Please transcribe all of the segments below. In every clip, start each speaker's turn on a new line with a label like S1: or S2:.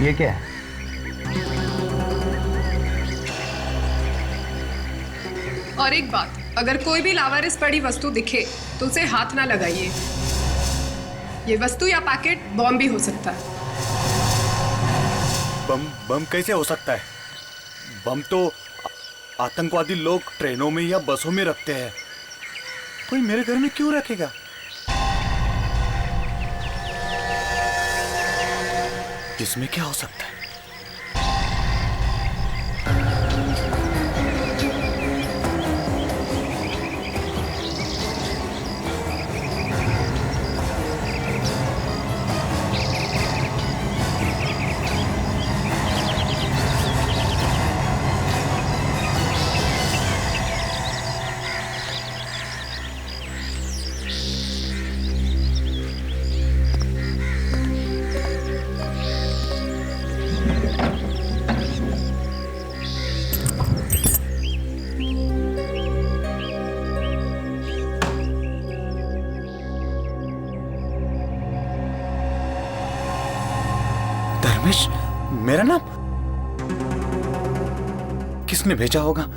S1: ये क्या है?
S2: और एक बात, अगर कोई भी लावारिस पड़ी वस्तु दिखे तो उसे हाथ ना लगाइए। ये वस्तु या पैकेट बॉम्ब भी हो सकता है।
S3: बम कैसे हो सकता है? बम तो आतंकवादी लोग ट्रेनों में या बसों में रखते हैं। कोई मेरे घर में क्यों रखेगा? इसमें क्या हो सकता है? धर्मेश, मेरा नाम किसने भेजा होगा?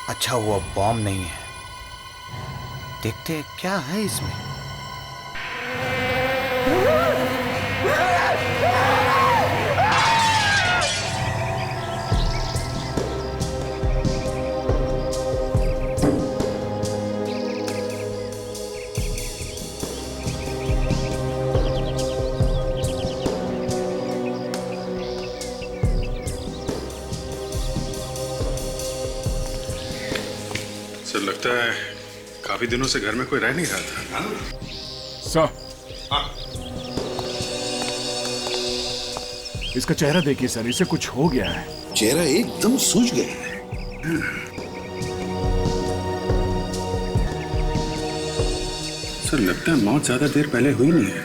S3: अच्छा हुआ बॉम्ब नहीं है। देखते हैं क्या है इसमें।
S4: सर, लगता है काफी दिनों से घर में कोई रह नहीं रहा था।
S5: सर, इसका चेहरा देखिए सर, इसे कुछ हो गया है।
S6: चेहरा एकदम सूज गया है।
S4: सर, लगता है मौत ज्यादा देर पहले हुई नहीं है।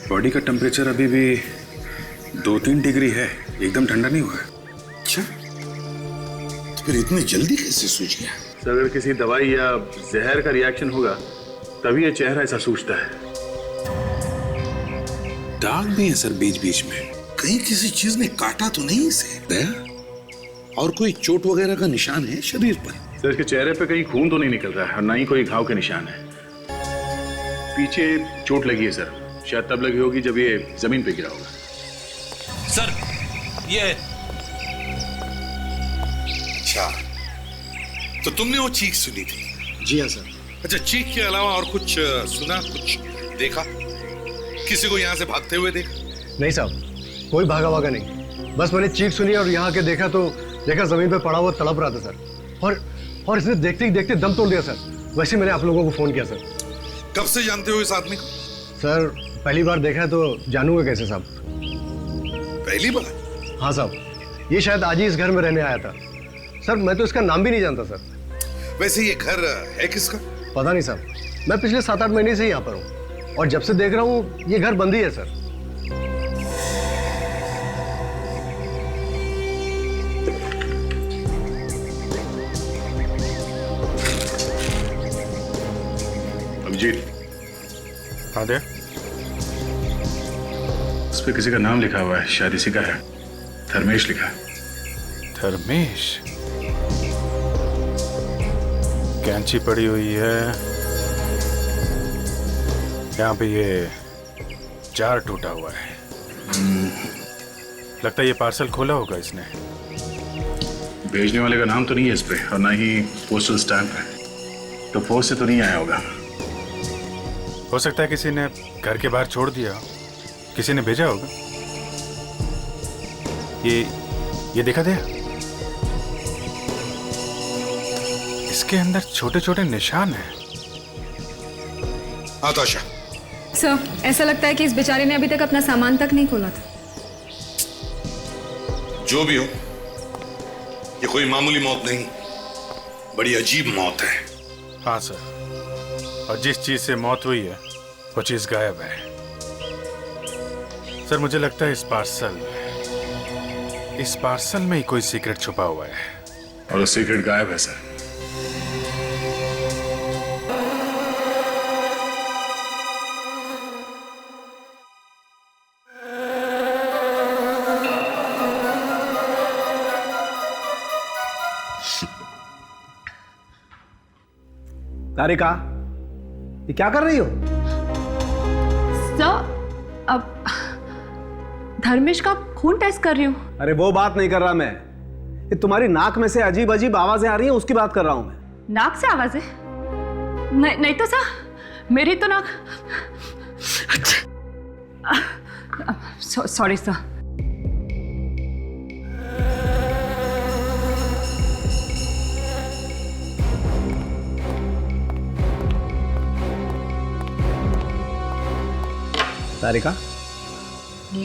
S4: बॉडी का टेम्परेचर अभी भी 2-3 डिग्री है, एकदम ठंडा नहीं हुआ है।
S6: अच्छा, तो फिर इतनी जल्दी कैसे सूज गया?
S4: सर, अगर किसी दवाई या जहर का रिएक्शन होगा तभी ये चेहरा ऐसा सूजता है। दाग भी है सर बीच बीच में।
S6: कहीं किसी चीज ने काटा तो नहीं इसे? दया, और कोई चोट वगैरह का निशान है शरीर पर?
S4: सर, इसके चेहरे पे कहीं खून तो नहीं निकल रहा है और ना ही कोई घाव के निशान है। पीछे चोट लगी है सर, शायद तब लगी होगी जब ये जमीन पे गिरा होगा।
S7: सर, ये
S6: अच्छा, तो तुमने वो चीख सुनी थी?
S1: जी हाँ सर।
S6: अच्छा, चीख के अलावा और कुछ सुना, कुछ देखा? किसी को यहाँ से भागते हुए देखा?
S1: नहीं साहब, कोई भागा वागा नहीं, बस मैंने चीख सुनी और यहाँ के देखा तो देखा जमीन पे पड़ा हुआ तड़प रहा था सर, और इसने देखते ही देखते दम तोड़ दिया सर। वैसे मैंने आप लोगों को फोन किया सर।
S6: कब से जानते हो इस आदमी को?
S1: सर पहली बार देखा है तो जानूंगा कैसे साहब?
S6: पहली बार?
S1: हाँ साहब, ये शायद आज ही इस घर में रहने आया था सर। मैं तो इसका नाम भी नहीं जानता सर।
S6: वैसे ये घर है किसका?
S1: पता नहीं साहब, मैं पिछले 7-8 महीने से यहाँ पर हूँ और जब से देख रहा हूँ ये घर बंद ही है सर।
S4: अभिजीत,
S3: हाँ दे।
S4: उस पे किसी का नाम लिखा हुआ है, शायद इसी का है। धर्मेश लिखा है।
S3: धर्मेश? कैंची पड़ी हुई है यहाँ पे, ये जार टूटा हुआ है। लगता है ये पार्सल खोला होगा इसने।
S4: भेजने वाले का नाम तो नहीं है इस पे और ना ही पोस्टल स्टैंप है, तो पोस्ट से तो नहीं आया होगा।
S3: हो सकता है किसी ने घर के बाहर छोड़ दिया, किसी ने भेजा होगा। ये दिखा दे, इसके अंदर छोटे छोटे निशान हैं।
S6: आताशा,
S8: सर, ऐसा लगता है कि इस बेचारे ने अभी तक अपना सामान तक नहीं खोला था।
S6: जो भी हो, ये कोई मामूली मौत नहीं, बड़ी अजीब मौत है।
S3: हाँ सर, और जिस चीज से मौत हुई है वो चीज गायब है। सर मुझे लगता है इस पार्सल में ही कोई सीक्रेट छुपा हुआ है।
S4: और वो सीक्रेट गायब है सर।
S9: तारिका, ये क्या कर रही हो?
S8: सर, अब धर्मेश का खून टेस्ट कर रही हूँ।
S9: अरे वो बात नहीं कर रहा मैं, ये तुम्हारी नाक में से अजीब अजीब आवाजें आ रही हैं, उसकी बात कर रहा हूं मैं।
S8: नाक से आवाजें? नहीं तो सर, मेरी तो नाक। Sorry sir.
S9: Tarika,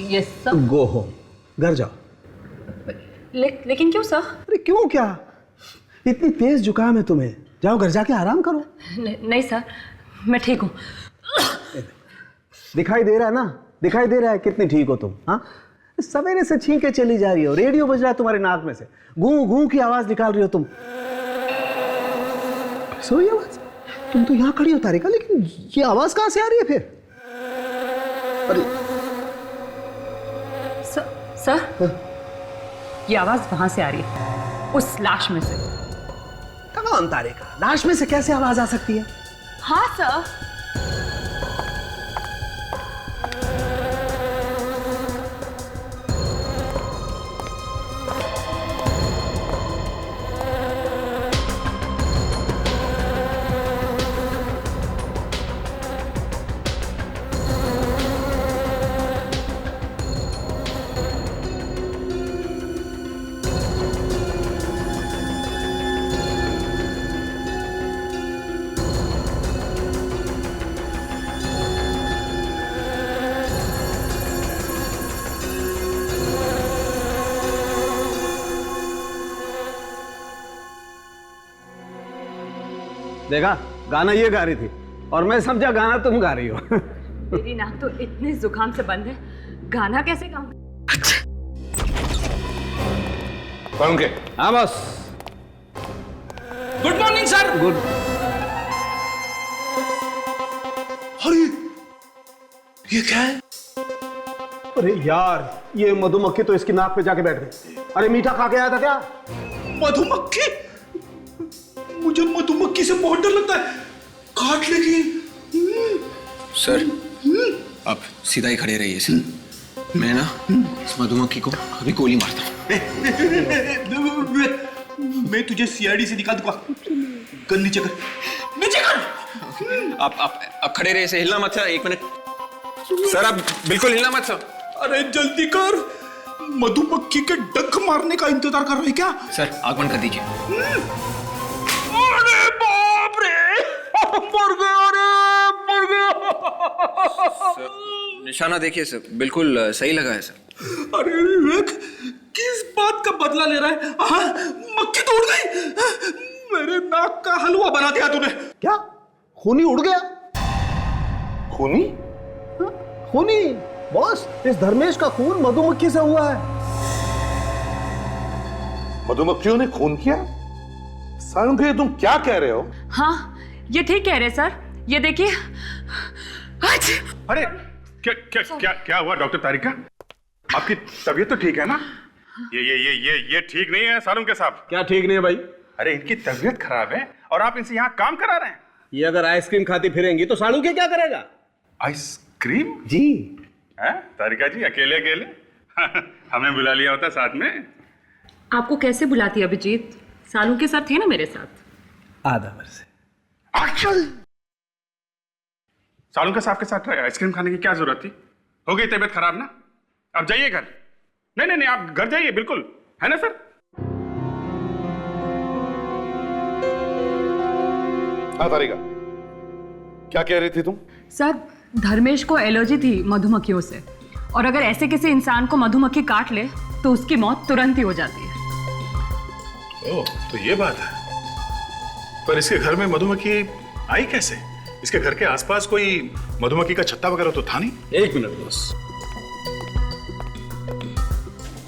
S8: yes sir.
S9: Go home, घर जाओ।
S8: लेकिन क्यों सर?
S9: अरे क्यों क्या, इतनी तेज जुकाम है तुम्हें, जाओ घर जाके आराम करो।
S8: नहीं सर, मैं ठीक हूँ।
S9: दिखाई दे रहा है ना, दिखाई दे रहा है कितनी ठीक हो तुम। हाँ, सवेरे से छींके चली जा रही हो, रेडियो बज रहा है तुम्हारी नाक में से, गूं गूं की आवाज निकाल रही हो तुम। सोई आवाज? तुम तो यहाँ खड़ी हो तारिका, लेकिन ये आवाज कहाँ से आ रही है फिर? अरे
S8: सर, ये आवाज वहां से आ रही है, उस लाश में से।
S9: कौन तारिका, लाश में से कैसे आवाज आ सकती है?
S8: हाँ सर।
S9: देखा, गाना ये गा रही थी और मैं समझा गाना तुम गा रही हो।
S8: मेरी नाक तो इतने जुकाम से बंद है, गाना कैसे गाऊं?
S6: कौन के?
S9: हाँ बस।
S7: Good morning sir.
S9: गुड।
S6: अरे ये क्या है?
S9: अरे यार, ये मधुमक्खी तो इसकी नाक पे जाके बैठ गई। अरे मीठा खा के आया था क्या?
S6: मधुमक्खी? मुझे मधुमक्खी से बहुत डर लगता है, काट लेगी।
S10: सर, आप सीधा ही खड़े रहिए सर। मैं ना इस मधुमक्खी को अभी गोली मारता हूँ।
S6: मैं तुझे सीआईडी से निकाल दूंगा। गन नीचे कर, नीचे कर।
S10: आप खड़े रहिए, से हिलना मत सर। 1 मिनट सर, आप बिल्कुल हिलना मत सर।
S6: अरे जल्दी कर, मधुमक्खी के डंक मारने का इंतजार कर रहे क्या?
S10: सर आग बंद कर दीजिए।
S6: अरे बाप रे, मर गया रे, मर गया।
S10: निशाना देखिए सर, बिल्कुल सही लगा है सर।
S6: अरे विवेक, किस बात का बदला ले रहा है? हाँ, मक्खी तो उड़ गई, मेरे नाक का हलवा बना दिया तूने।
S9: क्या खूनी उड़ गया?
S6: खूनी?
S9: हाँ, खूनी बॉस, इस धर्मेश का खून मधुमक्खी से हुआ है।
S6: मधुमक्खियों ने खून किया? सालुंखे, तुम क्या कह रहे हो?
S8: हाँ, ये ठीक कह रहे सर। ये देखिए।
S4: अरे क्या क्या क्या क्या हुआ डॉक्टर तारिका? आपकी तबीयत तो ठीक है ना? ये ठीक नहीं है सालुंखे साहब।
S9: क्या ठीक नहीं है भाई?
S4: अरे इनकी तबीयत खराब है और आप इनसे यहाँ काम करा रहे हैं।
S9: ये अगर आइसक्रीम खाती फिरेंगी तो सालुंखे क्या करेगा?
S4: आइसक्रीम?
S9: जी।
S4: हैं तारिका जी, अकेले अकेले हमें बुला लिया होता साथ में।
S8: आपको कैसे बुलाती अभिजीत? सालू के साथ थे ना मेरे साथ।
S9: आधा वर्ष।
S4: सालुंखे साहब के साथ आइसक्रीम खाने की क्या जरूरत थी? हो गई तबीयत खराब ना? अब जाइए घर। नहीं, आप घर जाइए, बिल्कुल, है ना सर?
S6: हाँ तारिका, क्या कह रही थी तुम?
S8: सर, धर्मेश को एलर्जी थी मधुमक्खियों से, और अगर ऐसे किसी इंसान को मधुमक्खी काट ले तो उसकी मौत तुरंत ही हो जाती है।
S4: ओह, तो ये बात है। पर इसके घर में मधुमक्खी आई कैसे? इसके घर के आसपास कोई मधुमक्खी का छत्ता वगैरह तो था नहीं?
S9: एक मिनट बस।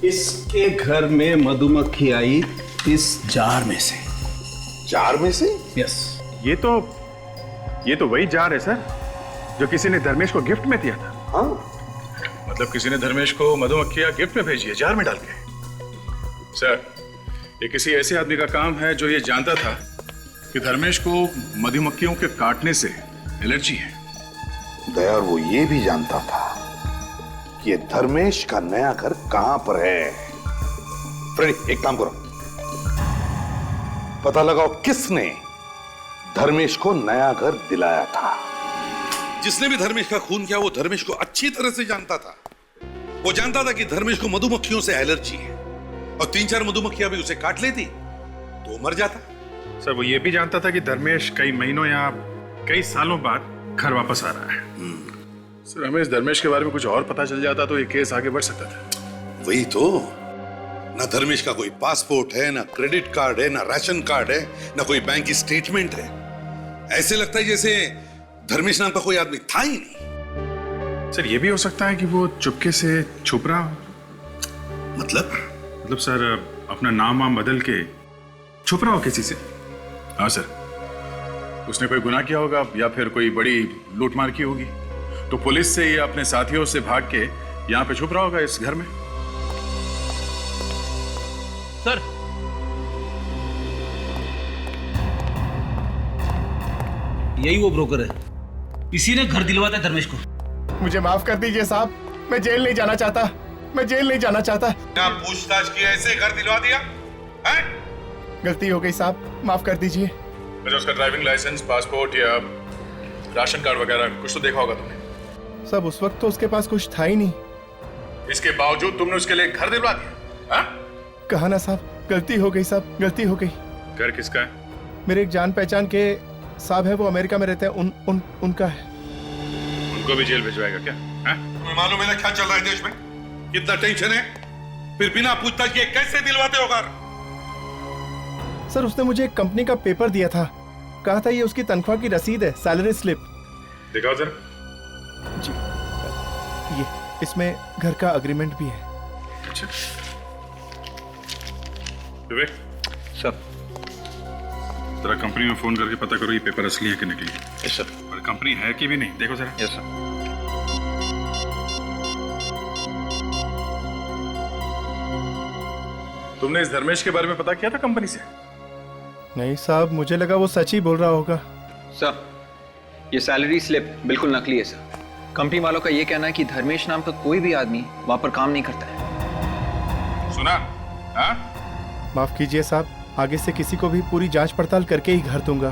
S9: इसके घर में मधुमक्खी आई इस जार में से।
S6: जार में से?
S9: यस।
S4: ये तो वही जार है सर जो किसी ने धर्मेश को गिफ्ट में दिया था।
S6: हाँ,
S4: मतलब किसी ने धर्मेश को मधुमक्खियां गिफ्ट में भेजी है, जार में डाल के। सर, ये किसी ऐसे आदमी का काम है जो ये जानता था कि धर्मेश को मधुमक्खियों के काटने से एलर्जी है।
S6: दया, वो ये भी जानता था कि ये धर्मेश का नया घर कहां पर है। फ्रेडी, एक काम करो, पता लगाओ किसने धर्मेश को नया घर दिलाया था। जिसने भी धर्मेश का खून किया वो धर्मेश को अच्छी तरह से जानता था। वो जानता था कि धर्मेश को मधुमक्खियों से एलर्जी है और 3-4 मधुमक्खियां भी उसे काट लेती तो मर जाता।
S4: सर, वो ये भी जानता था कि धर्मेश कई महीनों या कई सालों बाद घर वापस आ रहा है। सर, हमें इस धर्मेश के बारे में कुछ और पता चल जाता तो ये केस आगे बढ़ सकता था।
S6: वही तो, ना धर्मेश का कोई पासपोर्ट है, ना क्रेडिट कार्ड है, ना राशन कार्ड है, ना कोई बैंक की स्टेटमेंट है। ऐसे लगता है जैसे धर्मेश नाम का कोई आदमी था ही नहीं।
S4: सर, ये भी हो सकता है कि वो चुपके से छुप रहा हो। मतलब सर, अपना नाम वाम बदल के छुप रहा हो किसी से। हाँ सर, उसने कोई गुनाह किया होगा या फिर कोई बड़ी लूटमार की होगी, तो पुलिस से या अपने साथियों से भाग के यहाँ पे छुप रहा होगा इस घर में।
S7: सर,
S10: यही वो ब्रोकर है, इसी ने घर दिलवाता है धर्मेश को।
S5: मुझे माफ कर दीजिए साहब, मैं जेल नहीं जाना चाहता, मैं जेल नहीं जाना चाहता।
S6: क्या पूछताछ की ऐसे घर दिलवा दिया है?
S5: गलती हो गई साहब, माफ कर दीजिए।
S4: अच्छा, उसका ड्राइविंग लाइसेंस, पासपोर्ट या राशन कार्ड वगैरह कुछ तो देखा होगा तुमने?
S5: सब उस वक्त तो उसके पास कुछ था ही नहीं।
S4: इसके बावजूद तुमने उसके लिए घर दिलवा दिया? हाँ?
S5: कहा ना साहब, गलती हो गई साहब, गलती हो गई।
S4: घर किसका है?
S5: मेरे एक जान पहचान के साहब है, वो अमेरिका में रहते हैं, उनका है।
S4: उनको भी जेल भिजवाएगा क्या?
S6: तुम्हें मालूम है ना क्या चल रहा है देश में? कितना टेंशन है, फिर बिना पूछताछ किए कैसे दिलवाते हो घर?
S5: सर, उसने मुझे एक कंपनी का पेपर दिया था, कहा था ये उसकी तनख्वाह की रसीद है, सैलरी स्लिप।
S4: दिखाओ जरा।
S5: जी, ये इसमें घर का एग्रीमेंट भी है।
S4: अच्छा विवेक,
S10: सर,
S4: जरा कंपनी में फोन करके पता करो ये पेपर असली है कि नकली।
S10: Yes sir.
S4: और कंपनी है कि भी नहीं, देखो जरा।
S10: Yes sir.
S4: तुमने इस धर्मेश के बारे में पता किया था कंपनी से?
S5: नहीं साहब, मुझे लगा वो सच ही बोल रहा होगा।
S10: सर, ये सैलरी स्लिप बिल्कुल नकली है सर। कंपनी वालों का ये कहना है कि धर्मेश नाम का कोई भी आदमी वहां पर काम नहीं करता है।
S4: सुना? हाँ?
S5: माफ कीजिए साहब, आगे से किसी को भी पूरी जांच पड़ताल करके ही घर दूंगा।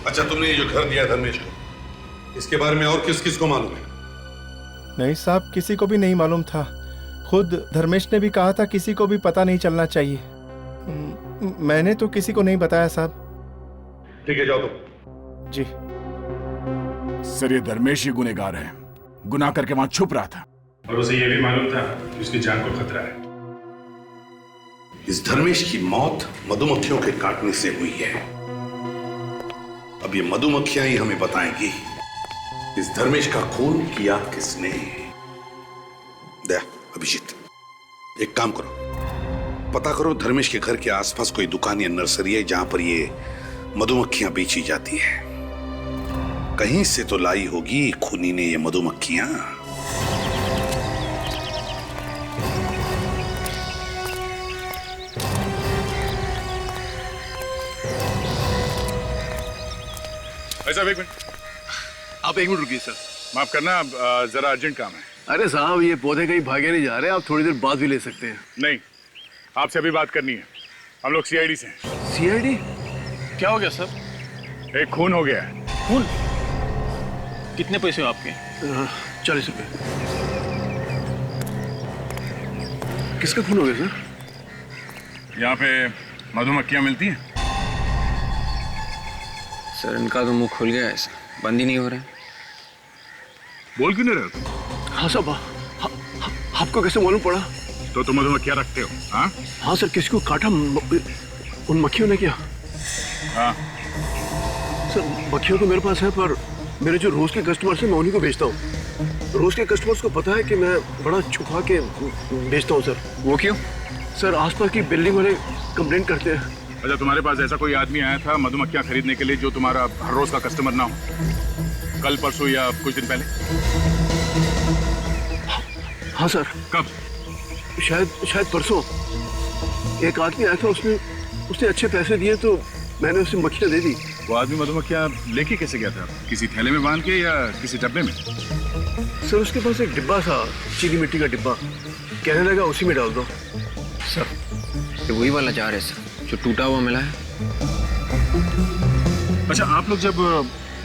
S6: अच्छा, तुमने ये जो घर दिया धर्मेश को, इसके बारे में और किस किस को मालूम है?
S5: नहीं साहब, किसी को भी नहीं मालूम था। खुद धर्मेश ने भी कहा था किसी को भी पता नहीं चलना चाहिए। मैंने तो किसी को नहीं बताया साहब।
S6: ठीक है, जाओ तुम।
S5: जी
S4: सर, ये धर्मेश ही गुनहगार है। गुनाह करके वहां छुप रहा था और उसे ये भी मालूम था कि उसकी जान को खतरा है।
S6: इस धर्मेश की मौत मधुमक्खियों के काटने से हुई है। अब ये मधुमक्खियां ही हमें बताएंगी इस धर्मेश का खून किया किसने। दया, अभिजीत, एक काम करो, पता करो धर्मेश के घर के आसपास कोई दुकान या नर्सरी है जहां पर ये मधुमक्खियां बेची जाती है। कहीं से तो लाई होगी खूनी ने ये मधुमक्खियां।
S4: भाई साहब, एक मिनट।
S1: आप एक मिनट रुकिए सर।
S4: माफ करना, जरा अर्जेंट काम है।
S1: अरे साहब, ये पौधे कहीं भागे नहीं जा रहे, आप थोड़ी देर बाद भी ले सकते हैं।
S4: नहीं, आपसे अभी बात करनी है। हम लोग सीआईडी से हैं।
S1: सीआईडी?
S7: क्या हो गया सर?
S4: एक खून हो गया है।
S7: खून? कितने पैसे हो आपके?
S1: 40 रुपए। किसका खून हो गया सर?
S4: यहाँ पे मधुमक्खियां मिलती हैं।
S10: सर इनका तो मुंह खुल गया है, बंद ही नहीं हो रहा है।
S4: बोल क्यों नहीं रहे हो?
S1: हाँ साहब, आपको कैसे मालूम पड़ा?
S4: तो तुम मधुमक्खियां रखते हो? हाँ
S1: हाँ सर, किसको काटा उन मक्खियों ने? क्या?
S4: हाँ।
S1: सर मक्खियों तो मेरे पास है, पर मेरे जो रोज के कस्टमर्स हैं मैं उन्हीं को बेचता हूँ। रोज के कस्टमर्स को पता है कि मैं बड़ा छुपा के बेचता हूँ सर।
S10: वो क्यों?
S1: सर आसपास की बिल्डिंग वाले कंप्लेंट करते हैं।
S4: अच्छा, तुम्हारे पास ऐसा कोई आदमी आया था मधुमक्खियां खरीदने के लिए जो तुम्हारा हर रोज का कस्टमर ना हो? कल, परसों या कुछ दिन पहले?
S1: हाँ सर।
S4: कब?
S1: शायद परसों एक आदमी आया था, उसने अच्छे पैसे दिए तो मैंने उसे मक्खियां दे दी।
S4: वो आदमी मधुमक्खियां लेके कैसे गया था? किसी थैले में बांध के या किसी डब्बे में?
S1: सर उसके पास एक डिब्बा था, चीनी मिट्टी का डिब्बा। कहने लगा उसी में डाल दो।
S10: सर ये वही वाला जार है सर जो टूटा हुआ मिला है।
S4: अच्छा, आप लोग जब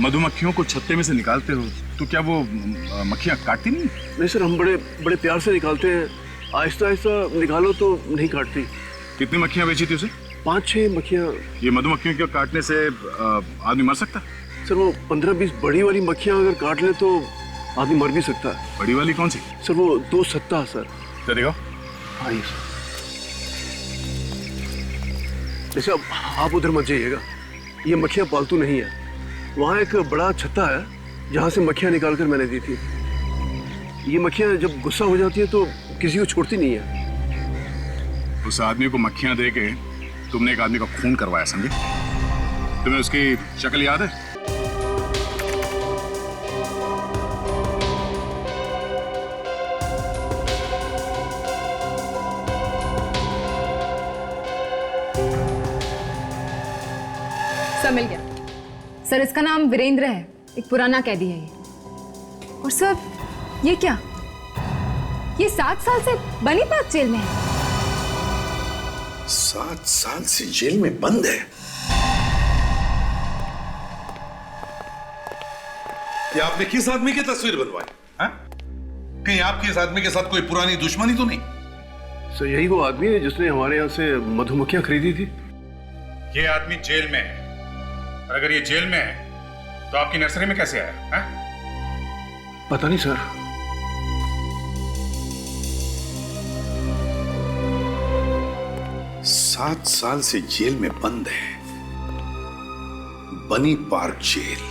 S4: मधुमक्खियों को छत्ते में से निकालते हो तो क्या वो मक्खियां काटती नहीं?
S1: नहीं सर, हम बड़े प्यार से निकालते हैं। आहिस्ता आहिस्ता निकालो तो नहीं काटती।
S4: कितनी मक्खियां बेची थी उसे?
S1: 5-6 मक्खियां।
S4: ये मधुमक्खियों के काटने से आदमी मर सकता?
S1: सर वो 15-20 बड़ी वाली मक्खियां अगर काट ले तो आदमी मर भी सकता है।
S4: बड़ी वाली कौन सी?
S1: सर वो 2 सत्ता सर।
S4: देखो।
S1: हाँ ये सर। जैसे अब आप उधर मत जाइएगा, ये मक्खियां पालतू नहीं है। वहाँ एक बड़ा छत्ता है जहाँ से मक्खियां निकाल कर मैंने दी थी। ये मक्खियां जब गुस्सा हो जाती है तो किसी को छोड़ती नहीं है।
S4: उस आदमी को मक्खियां दे के तुमने एक आदमी का खून करवाया, समझे? तुम्हें उसकी शक्ल याद है?
S11: सर मिल गया। सर इसका नाम वीरेंद्र है, एक पुराना कैदी है ये। और सर ये क्या, ये 7 साल से बनी पार्क जेल में है।
S6: 7 साल से जेल में बंद है? ये आपने किस आदमी की तस्वीर बनवाई? हाँ? कहीं आपकी इस आदमी के साथ कोई पुरानी दुश्मनी तो नहीं?
S1: सर यही वो आदमी है जिसने हमारे यहाँ से मधुमक्खियां खरीदी थी।
S4: ये आदमी जेल में है, और अगर ये जेल में है तो आपकी नर्सरी में कैसे आया? हाँ?
S1: पता नहीं सर।
S6: 7 साल से जेल में बंद है, बनी पार्क जेल।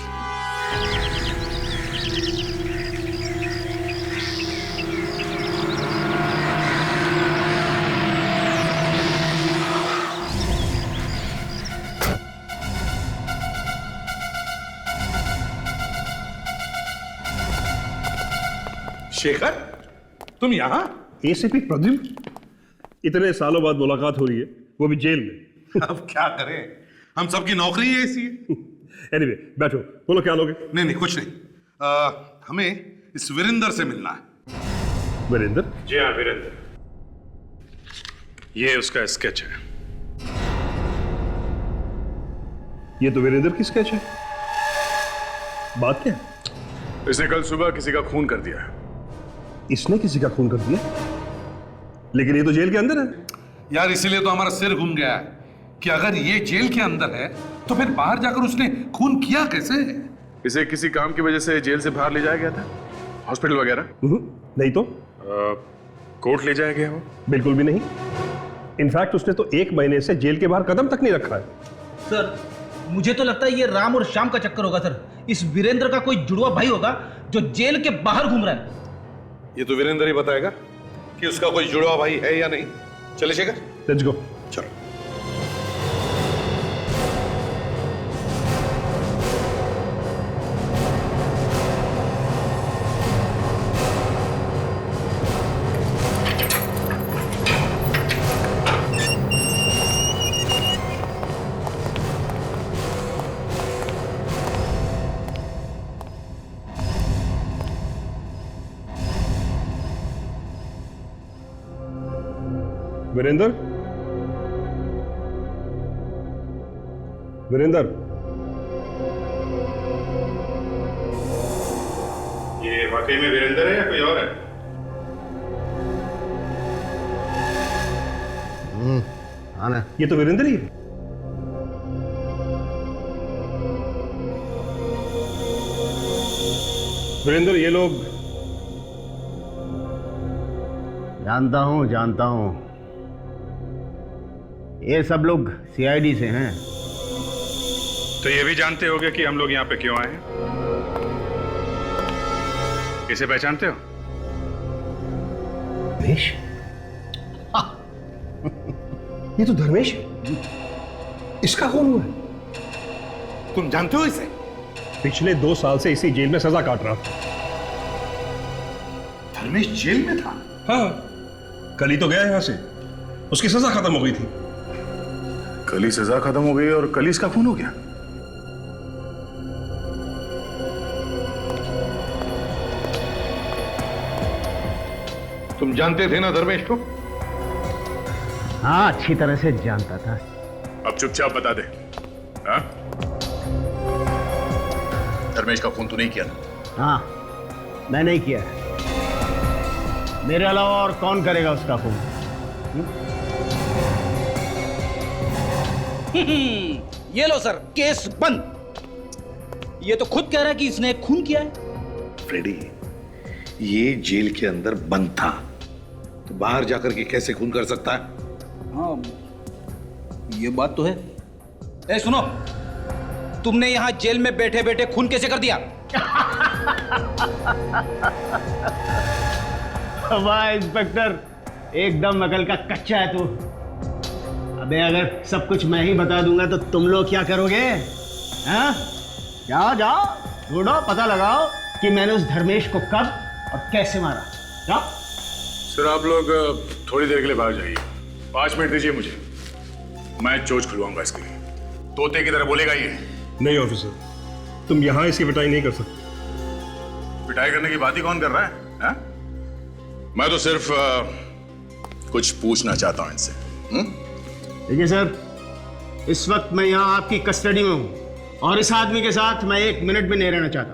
S6: शेखर, तुम यहां?
S12: एसीपी प्रद्युम्न, इतने सालों बाद मुलाकात हो रही है, वो भी जेल में।
S6: अब क्या करें, हम सबकी नौकरी है ऐसी है।
S12: एनीवे, बैठो, बोलो क्या लोगे?
S6: नहीं कुछ नहीं। हमें इस वीरेंद्र से मिलना है।
S12: वीरेंद्र?
S4: जी हाँ, वीरेंद्र। ये उसका स्केच है।
S12: ये तो वीरेंद्र की स्केच है। बात क्या है?
S4: इसने कल सुबह किसी का खून कर दिया।
S12: इसने किसी का खून कर दिया, लेकिन ये तो जेल के अंदर है।
S6: यार इसीलिए तो हमारा सिर घूम गया है कि अगर ये जेल के अंदर है तो फिर बाहर जाकर उसने खून किया कैसे?
S4: इसे किसी काम की वजह से जेल से बाहर ले जाया गया था, हॉस्पिटल वगैरह?
S12: नहीं तो
S4: कोर्ट ले जाया गया हो?
S12: बिल्कुल भी नहीं। इनफैक्ट उसने तो 1 महीने से जेल के बाहर कदम तक नहीं रखा है।
S13: सर मुझे तो लगता है ये राम और श्याम का चक्कर होगा सर। इस वीरेंद्र का कोई जुड़वा भाई होगा जो जेल के बाहर घूम रहा है।
S6: ये तो वीरेंद्र ही बताएगा कि उसका कोई जुड़वा भाई है या नहीं। चले शेखर,
S12: लेट्स गो।
S6: चलो।
S12: वीरेंद्र, वीरेंद्र,
S4: ये वाकई में वीरेंद्र है या कोई और है?
S9: हाँ ना,
S12: ये तो वीरेंद्र ही है। वीरेंद्र, ये लोग
S9: जानता हूं ये सब लोग सीआईडी से हैं।
S4: तो ये भी जानते होगे कि हम लोग यहाँ पे क्यों आए हैं? इसे पहचानते हो?
S9: धर्मेश?
S12: ये तो धर्मेश है। इसका खून हुआ है।
S6: तुम जानते हो इसे?
S12: पिछले 2 साल से इसी जेल में सजा काट रहा था।
S6: धर्मेश जेल में था?
S12: हाँ, कल ही तो गया यहां से, उसकी सजा खत्म हो गई थी।
S4: कल ही सजा खत्म हो गई और कल ही इसका खून हो गया?
S6: तुम जानते थे ना धर्मेश को?
S9: हाँ, अच्छी तरह से जानता था।
S4: अब चुपचाप बता दे, हाँ? धर्मेश का खून तू नहीं किया ना?
S9: हाँ, मैं नहीं किया। मेरे अलावा और कौन करेगा उसका खून?
S13: ये लो सर, केस बंद। ये तो खुद कह रहा है कि इसने खून किया है।
S6: फ्रेडी, ये जेल के अंदर बंद था तो बाहर जाकर के कैसे खून कर सकता है?
S13: हाँ, ये बात तो है। ए सुनो, तुमने यहां जेल में बैठे बैठे खून कैसे कर दिया?
S9: वाह इंस्पेक्टर, एकदम अकल का कच्चा है तू। अबे अगर सब कुछ मैं ही बता दूंगा तो तुम लोग क्या करोगे? हाँ? जाओ जाओ, ढूंढो, पता लगाओ कि मैंने उस धर्मेश को कब और कैसे मारा। जाओ।
S4: सर आप लोग थोड़ी देर के लिए बाहर जाइए, 5 मिनट दीजिए मुझे, मैं चोच खुलवाऊंगा इसके लिए। तोते की तरह बोलेगा ये।
S12: नहीं ऑफिसर, तुम यहां इसकी पिटाई नहीं कर सकते।
S4: पिटाई करने की बात ही कौन कर रहा है, हा? मैं तो सिर्फ कुछ पूछना चाहता हूं इनसे।
S9: देखिए सर, इस वक्त मैं यहाँ आपकी कस्टडी में हूँ और इस आदमी के साथ मैं 1 मिनट भी नहीं रहना चाहता।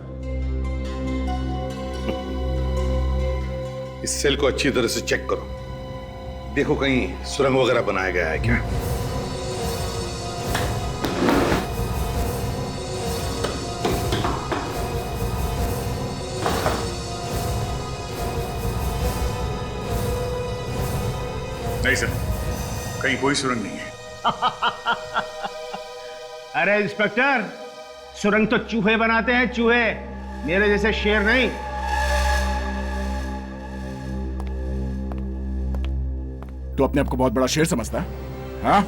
S6: इस सेल को अच्छी तरह से चेक करो, देखो कहीं सुरंग वगैरह बनाया गया है क्या।
S4: नहीं सर, कहीं कोई सुरंग नहीं है।
S9: अरे इंस्पेक्टर, सुरंग तो चूहे बनाते हैं, चूहे, मेरे जैसे शेर नहीं।
S14: तू अपने आप को बहुत बड़ा शेर समझता है? हाँ?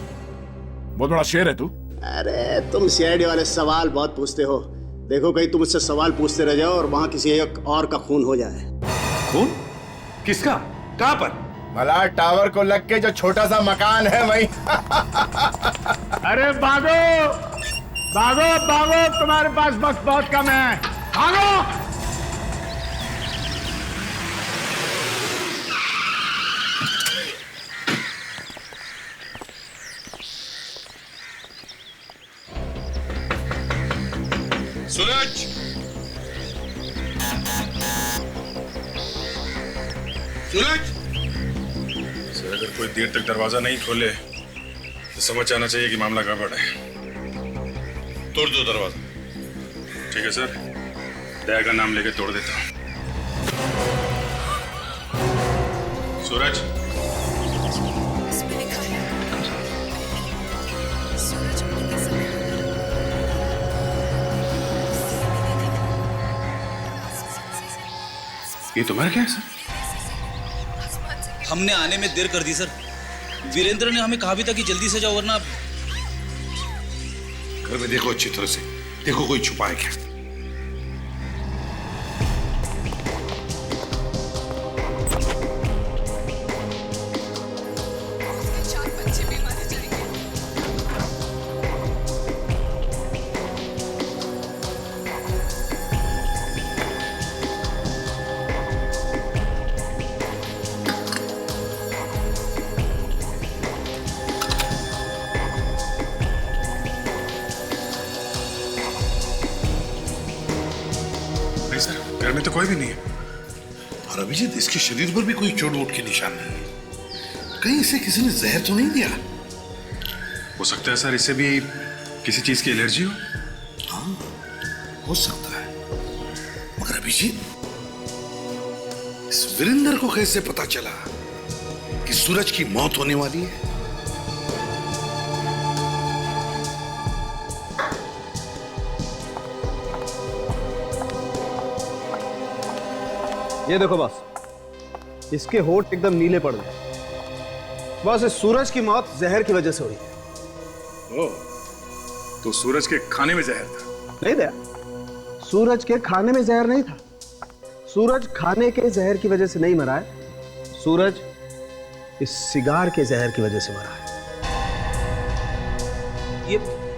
S14: बहुत बड़ा शेर है तू?
S9: अरे तुम सीआईडी वाले सवाल बहुत पूछते हो। देखो कहीं तुम मुझसे सवाल पूछते रह जाओ और वहां किसी एक और का खून हो जाए।
S6: खून? किसका? कहां पर?
S14: मलार टावर को लग के जो छोटा सा मकान है वही।
S9: अरे भागो भागो भागो, तुम्हारे पास वक्त बहुत कम है, भागो।
S6: सूरज, सूरज!
S4: सर अगर कोई देर तक दरवाजा नहीं खोले तो समझ जाना चाहिए कि मामला गड़बड़ है।
S6: तोड़ दो दरवाजा।
S4: ठीक है सर, दया का नाम लेके तोड़ देता हूँ। सूरज, ये तुम्हारा क्या है सर?
S13: हमने आने में देर कर दी सर। वीरेंद्र ने हमें कहा भी था कि जल्दी से जाओ वरना।
S6: घर में देखो अच्छी तरह से, देखो कोई छुपा है क्या।
S4: नहीं सर, घर में तो कोई भी नहीं है।
S6: और अभिजीत, इसके शरीर पर भी कोई चोट वोट के निशान नहीं है। कहीं इसे किसी ने जहर तो नहीं दिया?
S4: हो सकता है सर इसे भी किसी चीज की एलर्जी हो।
S6: हाँ, हो सकता है। मगर अभिजीत, इस वीरेंद्र को कैसे पता चला कि सूरज की मौत होने वाली है?
S9: ये देखो बस, इसके होठ एकदम नीले पड़ गए। बस इस सूरज की मौत जहर की वजह से हुई है।
S4: ओह, तो सूरज के खाने में जहर था?
S9: नहीं दया, सूरज के खाने में जहर नहीं था। सूरज खाने के जहर की वजह से नहीं मरा है, सूरज इस सिगार के जहर की वजह से मरा है।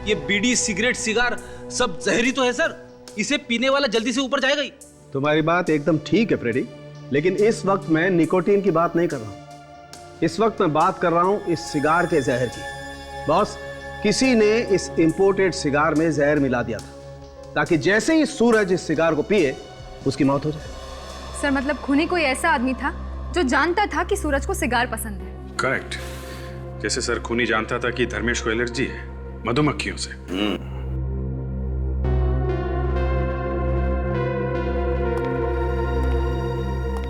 S13: ये बीड़ी, सिगरेट, सिगार सब जहरी तो है सर। इसे पीने वाला जल्दी से ऊपर जाएगा ही।
S9: तुम्हारी बात एकदम ठीक है फ्रेडी, लेकिन इस वक्त मैं निकोटीन की बात नहीं कर रहा हूं। इस वक्त मैं बात कर रहा हूं इस सिगार के जहर की। बॉस, किसी ने इस इंपोर्टेड सिगार में जहर मिला दिया था ताकि जैसे ही सूरज इस सिगार को पिए उसकी मौत हो जाए।
S11: सर मतलब खूनी कोई ऐसा आदमी था जो जानता था कि सूरज को सिगार पसंद है।
S4: करेक्ट। जैसे सर खूनी जानता था कि धर्मेश को एलर्जी है मधुमक्खियों से।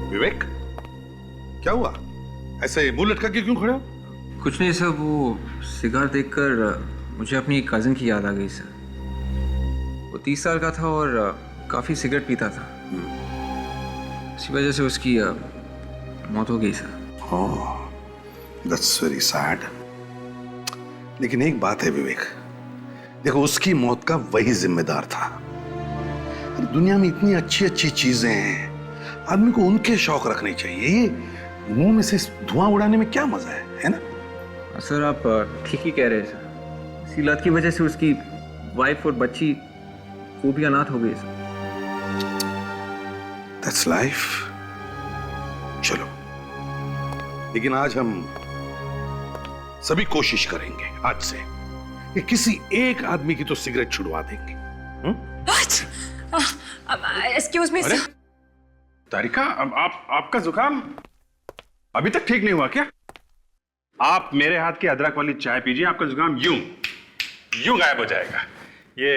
S6: विवेक, क्या हुआ? ऐसे मुंह लटका के क्यों खड़े हो?
S10: कुछ नहीं सर, वो सिगार देखकर मुझे अपनी कजिन की याद आ गई सर। वो 30 साल का था और काफी सिगरेट पीता था। इसी वजह से उसकी मौत हो गई sir.
S6: Oh, that's very sad. लेकिन एक बात है विवेक, देखो उसकी मौत का वही जिम्मेदार था। दुनिया में इतनी अच्छी अच्छी चीजें हैं, आदमी को उनके शौक रखने चाहिए। ये मुंह में से धुआं उड़ाने में क्या मजा है ना?
S10: सर आप ठीक ही कह रहे हैं सर। इसी लत की वजह से उसकी वाइफ और बच्ची वो भी अनाथ हो गई सर।
S6: That's life. चलो, लेकिन आज हम सभी कोशिश करेंगे आज से कि किसी एक आदमी की तो सिगरेट छुड़वा देंगे।
S8: Excuse me sir.
S4: तारिका, अब आपका जुकाम अभी तक ठीक नहीं हुआ क्या? आप मेरे हाथ की अदरक वाली चाय पीजिए, आपका जुकाम यूं गायब हो जाएगा। ये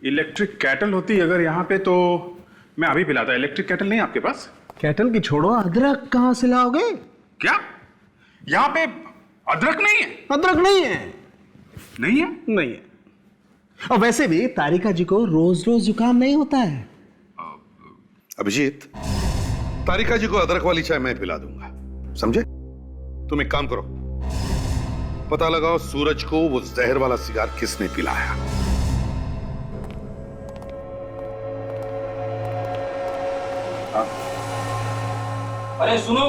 S4: इलेक्ट्रिक कैटल होती अगर यहाँ पे तो मैं अभी पिलाता। इलेक्ट्रिक कैटल नहीं आपके पास?
S9: कैटल की छोड़ो, अदरक कहां से लाओगे?
S4: क्या यहाँ पे अदरक नहीं है?
S9: अदरक नहीं है।
S4: नहीं है?
S9: नहीं है। और वैसे भी तारिका जी को रोज रोज जुकाम नहीं होता है।
S6: अभिजीत, तारिका जी को अदरक वाली चाय मैं पिला दूंगा, समझे? तुम एक काम करो, पता लगाओ सूरज को वो जहर वाला सिगार किसने पिलाया।
S13: अरे सुनो,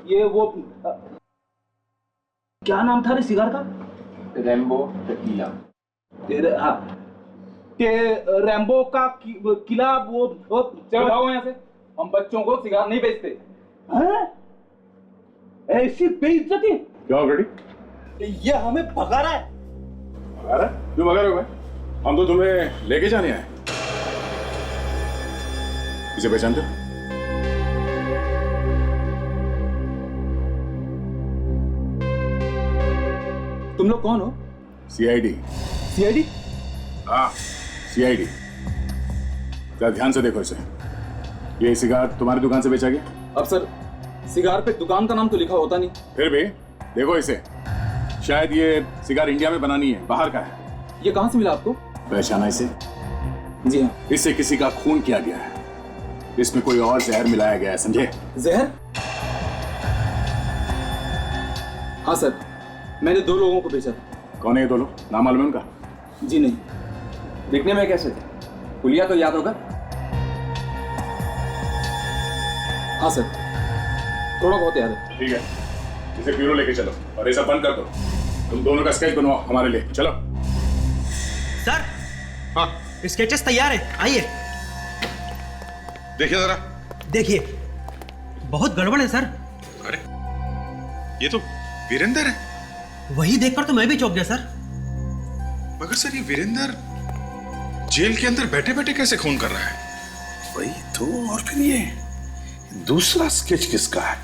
S13: ये वो क्या नाम था रे सिगार का?
S10: Rambo tequila.
S13: हाँ, के रैम्बो का किला वो चलो भागो यहाँ से। हम बच्चों को सिगार नहीं बेचते। हैं? ऐसी बेइज्जती?
S4: क्या हो गड़ी?
S13: ये हमें भगा रहा है।
S4: भगा रहा है? क्यों भगा रहे हो भाई? हम तो तुम्हें लेके जाने आए।
S14: इसे पहचानते हो?
S13: तुम लोग कौन हो?
S14: सीआईडी।
S13: सीआईडी?
S14: हाँ, सीआईडी। जरा ध्यान से देखो इसे। ये सिगार तुम्हारी दुकान से बेचा गया?
S13: अब सर, सिगार पे दुकान का नाम तो लिखा होता नहीं।
S14: फिर भी देखो इसे, शायद ये सिगार इंडिया में बनानी है, बाहर का है।
S13: ये कहाँ से मिला आपको?
S14: पहचाना इसे?
S13: जी हाँ।
S14: इससे किसी का खून किया गया है। इसमें कोई और जहर मिलाया गया है, समझे?
S13: जहर? हाँ सर, मैंने 2 लोगों को बेचा था।
S14: कौन है ये 2 लोग? नाम मालूम है उनका?
S13: जी नहीं। दिखने में कैसे थे? पुलिया तो याद होगा? हाँ सर, थोड़ा बहुत याद है।
S14: ठीक है, इसे ब्यूरो लेके चलो और ये सब बंद कर दो। तुम दोनों का स्केच बनवाओ हमारे लिए, चलो।
S9: सर, हाँ, स्केचेस तैयार है, आइए।
S6: देखिए जरा।
S9: देखिए, बहुत गड़बड़ है सर।
S4: अरे, ये तो वीरेंद्र है।
S9: वही देखकर तो मैं भी चौंक गया सर।
S4: मगर सर, ये वीरेंद्र जेल के अंदर बैठे बैठे कैसे खून कर रहा है?
S6: वही तो। और फिर ये दूसरा स्केच किसका है?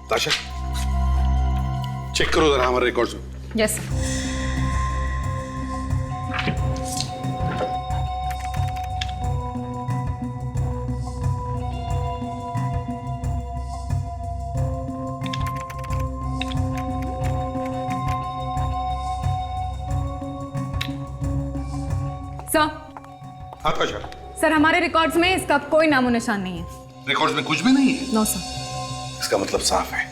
S6: ताशा, चेक करो जरा हमारे रिकॉर्ड्स में।
S11: यस। सर।
S6: हाँ ताशा।
S11: सर, हमारे रिकॉर्ड्स में इसका कोई नामो निशान नहीं है।
S6: रिकॉर्ड्स में कुछ भी नहीं है?
S11: No sir.
S6: इसका मतलब साफ है,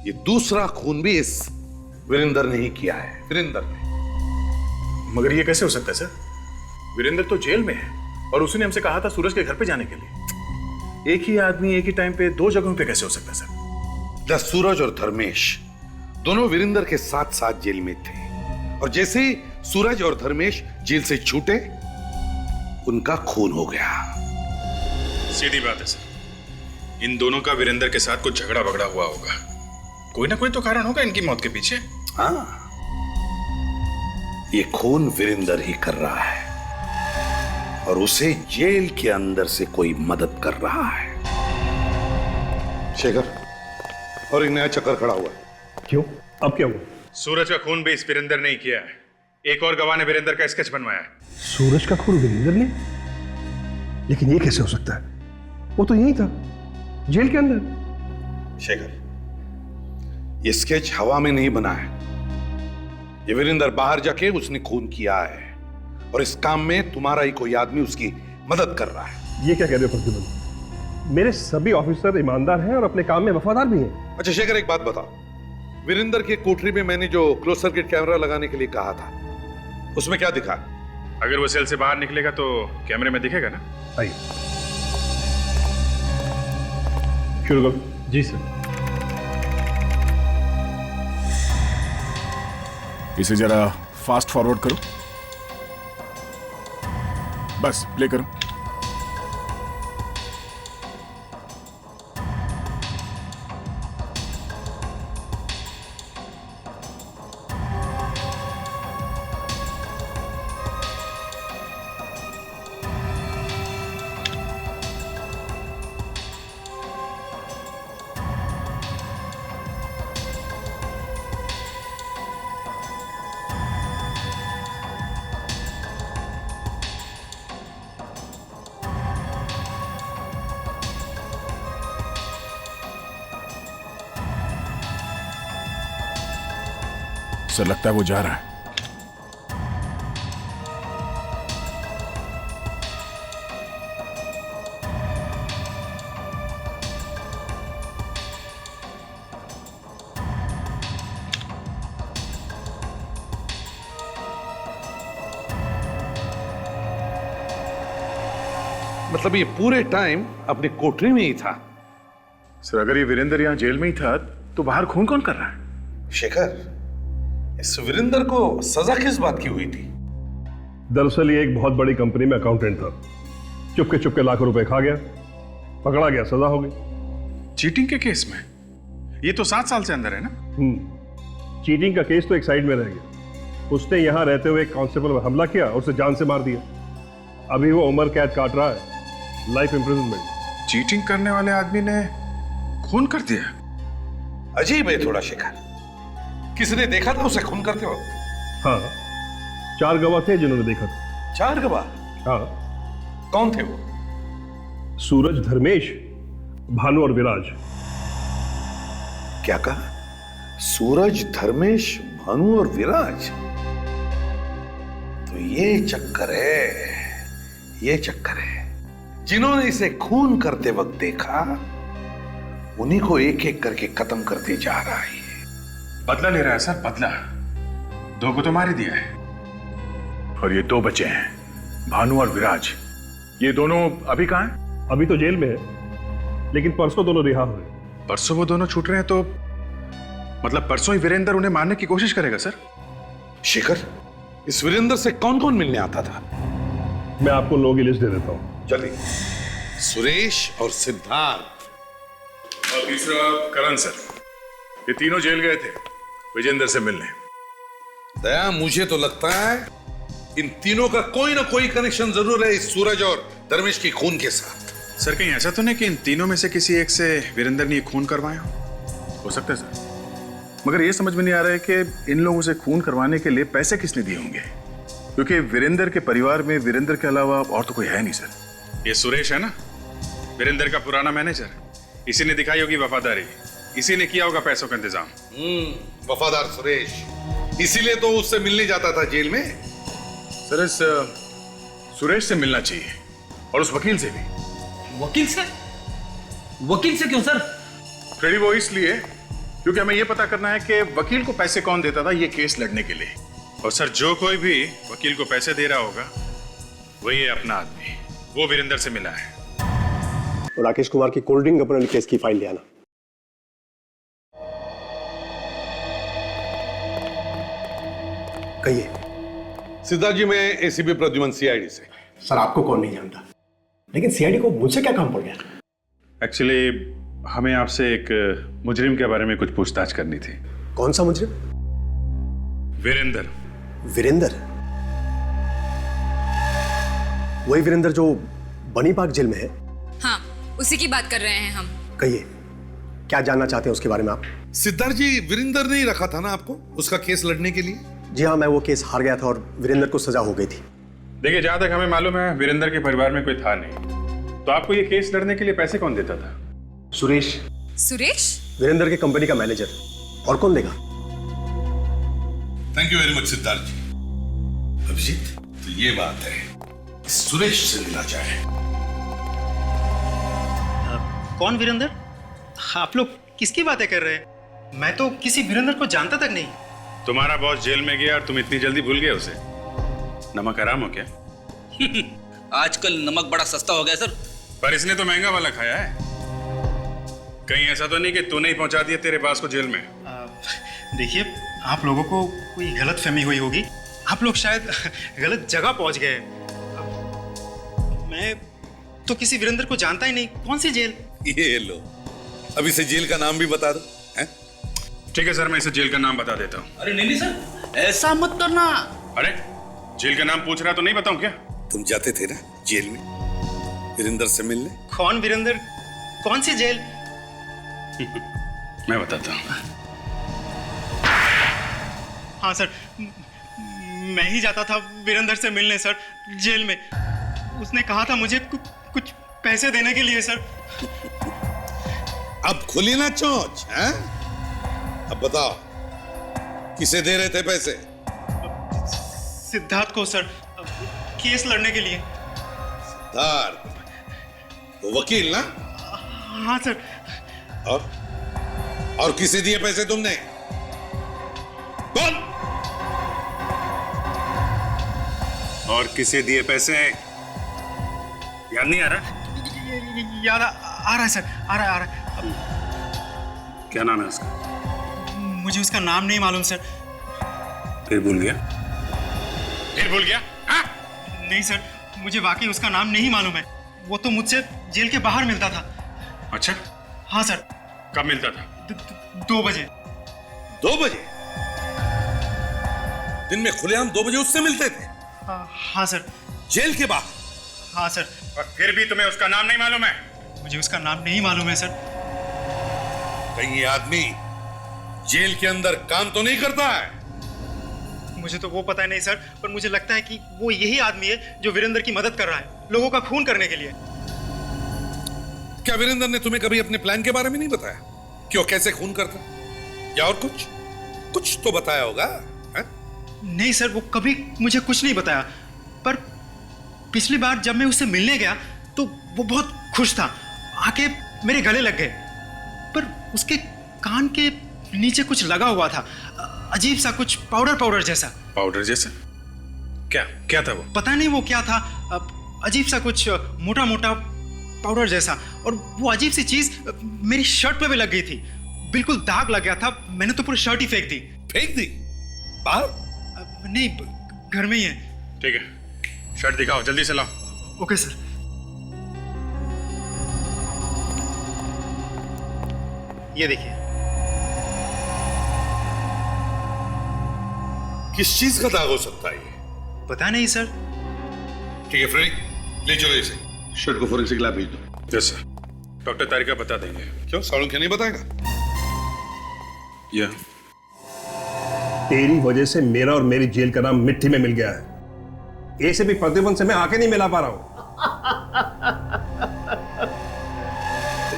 S6: ये दूसरा खून भी इस वीरेंद्र ने ही किया है। वीरेंद्र ने।
S4: मगर ये कैसे हो सकता है सर? वीरेंद्र तो जेल में है और उसने हमसे कहा था सूरज के घर पे जाने के लिए। एक ही आदमी एक ही टाइम पे 2 जगहों पे कैसे हो सकता है सर?
S6: सूरज और धर्मेश दोनों वीरेंद्र के साथ साथ जेल में थे, और जैसे ही सूरज और धर्मेश जेल से छूटे, उनका खून हो गया।
S4: सीधी बात है सर, इन दोनों का वीरेंद्र के साथ कुछ झगड़ा वगड़ा हुआ होगा। कोई ना कोई तो कारण होगा इनकी मौत के पीछे।
S6: हाँ, ये खून वीरेंद्र ही कर रहा है और उसे जेल के अंदर से कोई मदद कर रहा है। शेखर, और एक नया चक्कर खड़ा हुआ है।
S12: क्यों? अब क्या हुआ?
S4: सूरज का खून भी इस वीरेंद्र ने ही किया है। एक और गवाह ने वीरेंद्र का स्केच बनवाया है।
S12: सूरज का खून वीरेंद्र ने? लेकिन ये कैसे हो सकता है? वो तो यही था, जेल के अंदर।
S6: शेखर, ये स्केच हवा में नहीं बना है। ये वीरेंद्र बाहर जाके उसने खून किया है, और इस काम में तुम्हारा ही कोई आदमी उसकी मदद कर रहा है।
S12: ये क्या कह रहे हो प्रतिबल? मेरे सभी ऑफिसर ईमानदार हैं और अपने काम में वफादार भी हैं।
S6: अच्छा शेखर, एक बात बताओ, वीरेंद्र के कोठरी में मैंने जो क्लोज सर्किट कैमरा लगाने के लिए कहा था, उसमें क्या दिखा?
S4: अगर वो सेल से बाहर निकलेगा तो कैमरे में दिखेगा ना।
S12: आइए शुरू करो।
S7: जी सर।
S14: इसे जरा फास्ट फॉरवर्ड करो, बस प्ले करो। सर, लगता है वो जा रहा है।
S6: मतलब ये पूरे टाइम अपने कोठरी में ही था?
S4: सर, अगर ये वीरेंद्र यहाँ जेल में ही था तो बाहर खून कौन कर रहा है?
S6: शेखर, इस वीरेंद्र को सजा किस बात की हुई थी?
S12: दरअसल ये एक बहुत बड़ी कंपनी में अकाउंटेंट था। चुपके चुपके लाखों रुपए खा गया, पकड़ा गया, सजा हो गई।
S4: चीटिंग के केस में? ये तो 7 साल से अंदर है ना?
S12: चीटिंग का केस तो एक साइड में रह गया। उसने यहां रहते हुए एक कांस्टेबल पर हमला किया और उसे जान से मार दिया। अभी वो उम्र कैद काट रहा है। Life imprisonment.
S4: चीटिंग करने वाले आदमी ने खून कर दिया?
S6: अजीब है थोड़ा शिखर, किसने देखा था उसे खून करते हो?
S12: हाँ, 4 गवाह थे जिन्होंने देखा था।
S6: 4 गवाह?
S12: हाँ।
S6: कौन थे वो?
S12: सूरज, धर्मेश, भानु और विराज।
S6: क्या कहा? सूरज, धर्मेश, भानु और विराज? तो ये चक्कर है। जिन्होंने इसे खून करते वक्त देखा उन्हीं को एक एक करके खत्म करते जा रहा है।
S4: बदला ले रहा है सर, बदला। 2 को तो मार ही दिया है और ये 2 बचे हैं, भानु और विराज। ये दोनों अभी कहां हैं?
S12: अभी तो जेल में है, लेकिन परसों दोनों रिहा हुए।
S4: परसों वो दोनों छूट रहे हैं, तो मतलब परसों ही वीरेंद्र उन्हें मारने की कोशिश करेगा सर?
S6: शिखर, इस वीरेंद्र से कौन कौन मिलने आता था?
S12: मैं आपको लोगों की लिस्ट दे देता हूं।
S6: चलिए। सुरेश और सिद्धार्थ
S4: और तीसरा करण सर। ये तीनों जेल गए थे विजेंद्र से मिलने।
S6: दया, मुझे तो लगता है इन तीनों का कोई ना कोई कनेक्शन जरूर है इस सूरज और धर्मेश की खून के साथ।
S4: सर कहीं ऐसा तो नहीं कि इन तीनों में से किसी एक से वीरेंद्र ने खून करवाया हो सकता है सर, मगर ये समझ में नहीं आ रहा है कि इन लोगों से खून करवाने के लिए पैसे किसने दिए होंगे, क्योंकि वीरेंद्र के परिवार में वीरेंद्र के अलावा और तो कोई है नहीं सर। ये सुरेश है ना, वीरेंद्र का पुराना मैनेजर, इसी ने दिखाई होगी वफादारी, इसी ने किया होगा पैसों का इंतजाम।
S6: वफादार सुरेश, इसीलिए तो उससे मिलने जाता था जेल में।
S4: सर इस सुरेश से मिलना चाहिए और उस वकील से भी।
S13: वकील से? वकील से क्यों सर?
S4: फ्रेडी, वो इसलिए क्योंकि हमें यह पता करना है कि वकील को पैसे कौन देता था ये केस लड़ने के लिए। और सर जो कोई भी वकील को पैसे दे रहा होगा वही है अपना आदमी, वो वीरेंद्र से मिला है।
S15: राकेश कुमार की कोल्ड ड्रिंक अपने केस की फाइल ले आना। कहिए।
S6: सिद्धार्थ जी, मैं एसीपी प्रद्युमन, सीआईडी से।
S15: सर आपको कौन नहीं जानता, लेकिन सीआईडी को मुझसे क्या काम पड़ गया?
S4: एक्चुअली हमें आपसे एक मुजरिम के बारे में कुछ पूछताछ करनी थी।
S15: कौन सा मुजरिम?
S4: वीरेंद्र।
S15: वीरेंद्र? वही वीरेंद्र जो बनी पार्क जेल में है?
S11: हाँ, उसी की बात कर रहे हैं हम।
S15: कहिए, क्या जानना चाहते हैं उसके बारे में आप?
S6: सिद्धार्थ जी, वीरेंद्र ने ही रखा था ना आपको उसका केस लड़ने के लिए?
S15: जी हाँ, मैं वो केस हार गया था और वीरेंद्र को सजा हो गई थी।
S4: देखिए, जहां तक हमें मालूम है वीरेंद्र के परिवार में कोई था नहीं, तो आपको ये केस लड़ने के लिए पैसे कौन देता था?
S15: सुरेश।
S11: सुरेश?
S15: वीरेंद्र के कंपनी का मैनेजर, और कौन देगा?
S6: Thank you very much Siddharth ji. Abhijeet, तो ये बात है, सुरेश से मिला जाए।
S5: कौन वीरेंद्र? आप लोग किसकी बातें कर रहे हैं? मैं तो किसी वीरेंद्र को जानता तक नहीं।
S4: तुम्हारा बॉस जेल में गया और तुम इतनी जल्दी भूल गए उसे? नमक हराम हो क्या?
S13: आजकल नमक बड़ा सस्ता हो गया सर।
S4: पर इसने तो महंगा वाला खाया है। कहीं ऐसा तो नहीं कि तूने ही पहुंचा दिया तेरे बास को जेल में?
S5: देखिए, आप लोगों को कोई गलत फहमी हुई होगी, आप लोग शायद गलत जगह पहुंच गए। मैं तो किसी वीरेंद्र को जानता ही नहीं। कौन सी जेल?
S6: ये लो, अब इसे जेल का नाम भी बता दो।
S4: ठीक है सर, मैं इसे जेल का नाम बता देता हूँ।
S13: अरे नहीं सर, ऐसा मत करना।
S4: अरे जेल का नाम पूछ रहा तो नहीं बताऊं क्या?
S6: तुम जाते थे ना जेल में वीरेंद्र से मिलने?
S5: कौन वीरेंद्र? कौन सी जेल?
S4: मैं बताता हूँ।
S5: हाँ सर, मैं ही जाता था वीरेंद्र से मिलने सर, जेल में। उसने कहा था मुझे कुछ पैसे देने के लिए सर।
S6: अब खुली ना चोंच, हैं? अब बताओ, किसे दे रहे थे पैसे?
S5: सिद्धार्थ को सर, केस लड़ने के लिए।
S6: सिद्धार्थ, वो वकील ना?
S5: हाँ सर।
S6: और किसे दिए पैसे तुमने? कौन?
S4: और किसे दिए पैसे? याद नहीं आ रहा?
S5: याद आ रहा है सर, आ रहा है।
S4: क्या नाम है उसका?
S5: मुझे उसका नाम नहीं मालूम सर।
S4: फिर भूल गया? फिर भूल गया? हाँ?
S5: नहीं सर, मुझे वाकई उसका नाम नहीं मालूम है। वो तो मुझसे जेल के बाहर मिलता था।
S4: अच्छा?
S5: हाँ सर।
S4: कब मिलता था?
S5: 2 बजे।
S6: 2 बजे? दिन में खुलेआम 2 बजे उससे मिलते थे?
S5: हाँ सर।
S6: जेल के बाहर?
S5: हाँ सर।
S4: और फिर भी तुम्हें उसका नाम नहीं मालूम है?
S3: मुझे उसका नाम नहीं मालूम है सर।
S6: कहीं ये आदमी जेल के अंदर काम तो नहीं करता है?
S3: मुझे तो वो पता नहीं सर, पर मुझे लगता है कि वो यही आदमी है जो वीरेंद्र की मदद कर रहा है, लोगों का खून करने के लिए।
S6: क्या वीरेंद्र ने तुम्हें कभी अपने प्लान के बारे में नहीं बताया कि वो कैसे खून करता, या और कुछ तो बताया होगा? है?
S3: नहीं सर, वो कभी मुझे कुछ नहीं बताया, पर पिछली बार जब मैं उससे मिलने गया तो वो बहुत खुश था, आके मेरे गले लग गए, पर उसके कान के नीचे कुछ लगा हुआ था, अजीब सा कुछ पाउडर जैसा।
S4: पाउडर जैसा? क्या क्या था वो?
S3: पता नहीं वो क्या था, अजीब सा कुछ मोटा मोटा पाउडर जैसा, और वो अजीब सी चीज मेरी शर्ट पे भी लग गई थी, बिल्कुल दाग लग गया था, मैंने तो पूरी शर्ट ही फेंक दी।
S6: फेंक दी? बाहर?
S3: नहीं, घर में ही है।
S4: ठीक है, शर्ट दिखाओ, जल्दी से लाओ।
S3: Okay sir. ये देखिए।
S6: किस चीज का दाग हो सकता है ये?
S3: पता नहीं सर।
S6: ठीक है फ्रेडी, ले चलो इसे, शर्ट को फोरेंसिक लैब भेज दो।
S4: यस सर, डॉक्टर तारिका बता देंगे।
S6: क्यों, सालुंखे नहीं बताएगा?
S4: या
S12: तेरी वजह से मेरा और मेरी जेल का नाम मिट्टी में मिल गया है। ऐसे भी प्रतिबंध से मैं आके नहीं मिला पा रहा हूं।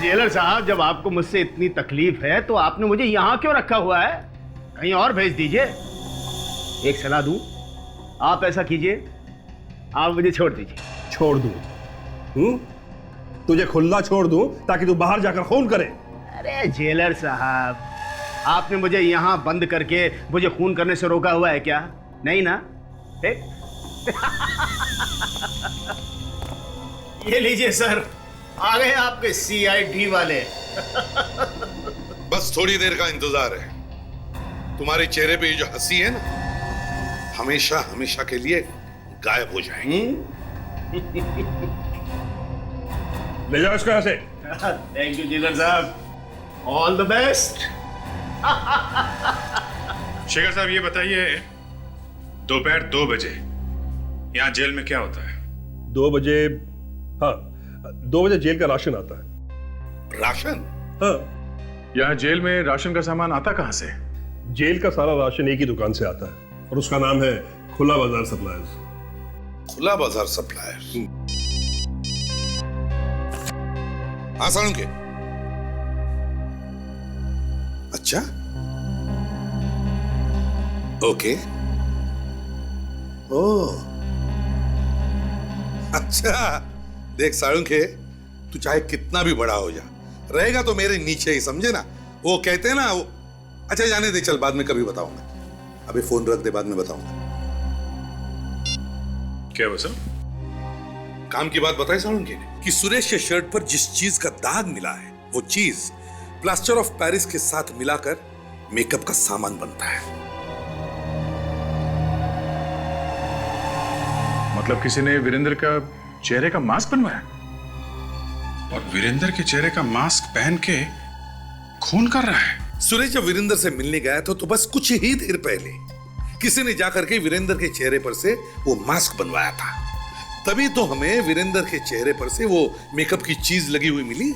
S9: जेलर साहब, जब आपको मुझसे इतनी तकलीफ है तो आपने मुझे यहां क्यों रखा हुआ है? कहीं और भेज दीजिए। एक सलाह दूं, आप ऐसा कीजिए, आप मुझे छोड़ दीजिए।
S12: छोड़ दूं? तुझे खुला छोड़ दूं ताकि तू बाहर जाकर खून करे?
S9: अरे जेलर साहब, आपने मुझे यहां बंद करके मुझे खून करने से रोका हुआ है क्या? नहीं ना? ये लीजिए सर, आ गए आपके CID वाले।
S6: बस थोड़ी देर का इंतजार है। तुम्हारे चेहरे पे ये जो हंसी है ना, हमेशा हमेशा के लिए गायब हो जाएगी।
S12: ले जाओ इसको यहां से।
S9: थैंक यू जेलर साहब, ऑल द बेस्ट।
S4: शेखर साहब, ये बताइए, दोपहर 2 बजे यहाँ जेल में क्या होता है?
S12: 2 बजे? हाँ, 2 बजे जेल का राशन आता है।
S6: राशन?
S12: हाँ।
S4: यहाँ जेल में राशन का सामान आता कहाँ से?
S12: जेल का सारा राशन एक ही दुकान से आता है और उसका नाम है खुला बाजार सप्लायर्स।
S6: खुला बाजार सप्लायर्स? हाँ सालुंखे। अच्छा, ओके। ओह अच्छा, देख सालुंखे, तू चाहे कितना भी बड़ा हो जा, रहेगा तो मेरे नीचे ही, समझे ना? वो कहते हैं ना वो। अच्छा जाने दे, चल बाद में कभी बताऊंगा, अभी फोन रख दे, बाद में बताऊंगा।
S4: क्या बस
S6: काम की बात बताई सालुंखे ने कि सुरेश के शर्ट पर जिस चीज का दाग मिला है, वो चीज प्लास्टर ऑफ पेरिस के साथ मिलाकर मेकअप का सामान बनता है।
S4: मतलब किसी ने वीरेंद्र का चेहरे का मास्क बनवाया और वीरेंद्र के चेहरे का मास्क पहन के खून कर रहा है।
S6: सुरेश जब वीरेंद्र से मिलने गया तो बस कुछ ही देर पहले किसी ने जाकर के वीरेंद्र के चेहरे पर से वो मास्क बनवाया था, तभी तो हमें वीरेंद्र के चेहरे पर से वो मेकअप की चीज लगी हुई मिली।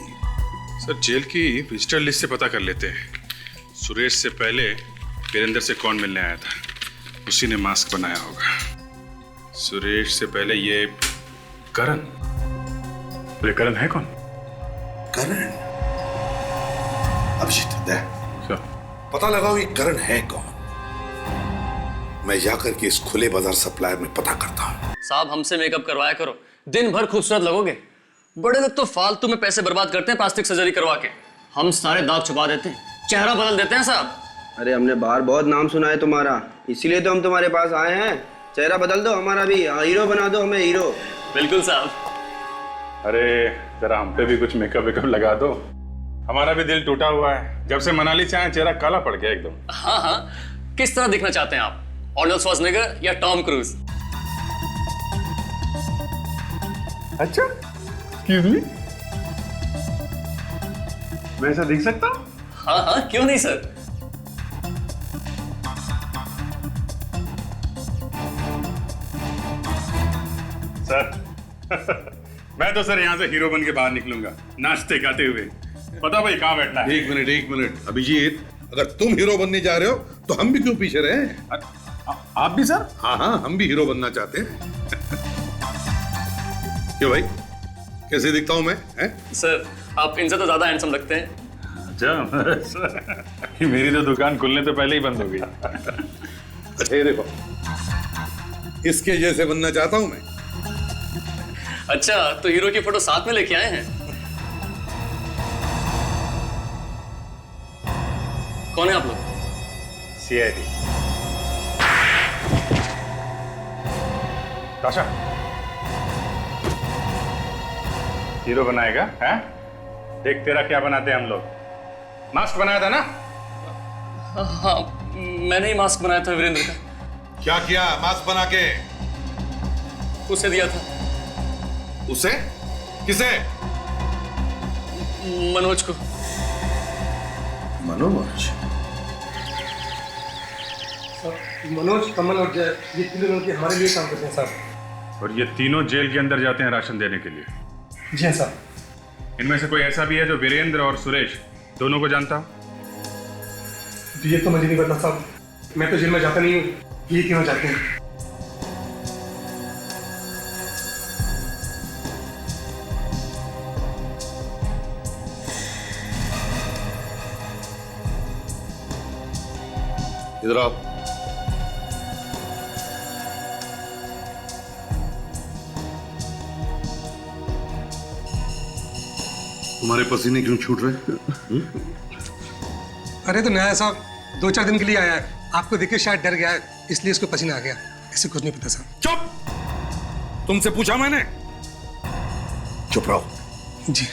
S4: सर, जेल की विजिटर लिस्ट से पता कर लेते हैं, सुरेश से पहले वीरेंद्र से कौन मिलने आया था, उसी ने मास्क बनाया होगा। सुरेश से पहले ये करण। ये करण है कौन?
S6: करण? अभिजीत, दे पता लगाओ ये करण है कौन। मैं जाकर के इस खुले बाजार सप्लायर में पता करता हूँ।
S16: साहब, हमसे मेकअप करवाया करो, दिन भर खूबसूरत लगोगे। बड़े लोग तो फालतू में पैसे बर्बाद करते हैं प्लास्टिक सर्जरी करवा के, हम सारे दाग छुपा देते हैं, चेहरा बदल देते हैं साहब।
S17: अरे हमने बाहर बहुत नाम सुना है तुम्हारा, इसीलिए तो हम तुम्हारे पास आए हैं। चेहरा बदल दो, हमारा भी हीरो बना दो, हमें हीरो।
S16: बिल्कुल साहब।
S4: अरे जरा हम पे भी कुछ मेकअप वेकअप लगा दो, हमारा भी दिल टूटा हुआ है। जब से मनाली से आए चेहरा काला पड़ गया एकदम।
S16: हाँ हाँ, किस तरह दिखना चाहते हैं आप, आर्नल्ड श्वार्ज़नेगर या टॉम क्रूज?
S4: अच्छा, एक्सक्यूज मी, मैं ऐसा दिख सकता हूँ?
S16: हाँ हाँ, क्यों नहीं सर।
S4: सर मैं तो सर यहाँ से हीरो बन के बाहर निकलूंगा, नाचते गाते हुए। पता भाई कहाँ बैठना है?
S6: एक मिनट अभिजीत, अगर तुम हीरो बनने जा रहे हो तो हम भी क्यों पीछे रहे?
S4: आप भी सर?
S6: हाँ, हम भी हीरो बनना चाहते हैं। क्यों भाई, कैसे दिखता हूं मैं?
S16: सर आप इनसे तो ज्यादा हैंडसम लगते हैं।
S4: अच्छा, मेरी तो दुकान खुलने तो पहले ही बंद हो गई।
S6: अरे देखो, इसके जैसे बनना चाहता हूं मैं।
S16: अच्छा, तो हीरो की फोटो साथ में लेके आए हैं? कौन है आप लोग?
S4: सीआईडी। ताशा, हीरो बनाएगा? हैं? देख तेरा क्या बनाते हैं हम लोग। मास्क बनाया था ना?
S16: हाँ, मैंने ही मास्क बनाया था वीरेंद्र का।
S6: क्या किया मास्क बना के?
S16: उसे दिया था।
S6: उसे? किसे?
S16: मनोज को।
S6: मनोज?
S15: मनोज, कमल और जय, ये तीनों लड़के हमारे लिए काम करते हैं साहब।
S4: और ये तीनों जेल के अंदर जाते हैं राशन देने के लिए।
S15: जी हाँ साहब।
S4: इनमें से कोई ऐसा भी है जो वीरेंद्र और सुरेश दोनों को जानता?
S15: ये तो मुझे नहीं पता साहब, मैं तो जेल में जाता नहीं हूँ, ये क्यों जाते हैं?
S6: इधर आओ। तुम्हारे पसीने क्यों छूट रहे?
S15: अरे तो नया साहब 2-4 दिन के लिए आया है, आपको देख के शायद डर गया है, इसलिए इसको पसीना आ गया। इसे कुछ नहीं पता साहब।
S6: चुप! तुमसे पूछा मैंने। चुप रहो।
S15: जी।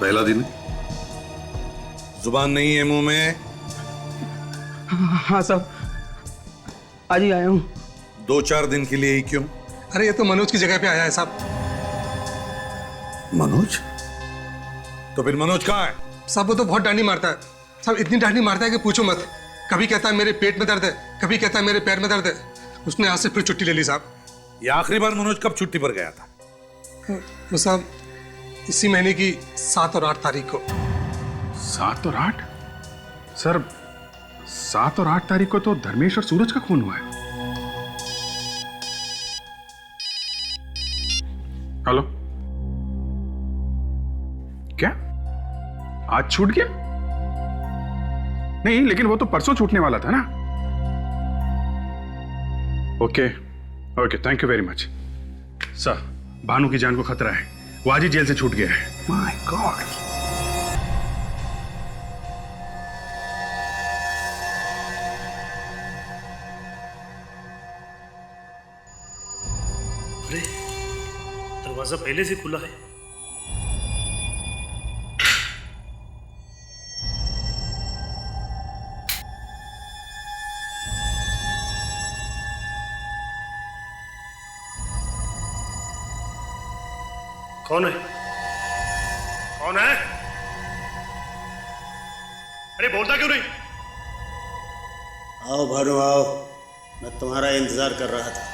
S6: पहला दिन, जुबान नहीं है मुंह में।
S15: हाँ साहब, आज ही आया हूँ।
S6: 2-4 दिन के लिए ही क्यों?
S15: अरे ये तो मनोज की जगह पे आया है साहब।
S6: मनोज? तो फिर मनोज कहाँ है?
S15: साहब वो तो बहुत डांडी मारता है साहब, इतनी डांडी मारता है कि पूछो मत। कभी कहता है मेरे पेट में दर्द है, कभी कहता है मेरे पैर में दर्द है। उसने आज से फिर छुट्टी ले ली साहब।
S6: ये आखिरी बार मनोज कब छुट्टी पर गया था?
S15: वो साहब इसी महीने की 7 और 8 तारीख को।
S4: 7 और 8? सर 7 और 8 तारीख को तो धर्मेश और सूरज का खून हुआ है। हेलो, क्या आज छूट गया? नहीं, लेकिन वो तो परसों छूटने वाला था ना। Okay okay, thank you very much sir. Bhanu की जान को खतरा है, वो आज ही जेल से छूट गया है।
S6: My God.
S12: अरे दरवाजा पहले से खुला है। कौन है? कौन है? अरे बोलता क्यों नहीं?
S9: आओ भानु आओ, मैं तुम्हारा इंतजार कर रहा था।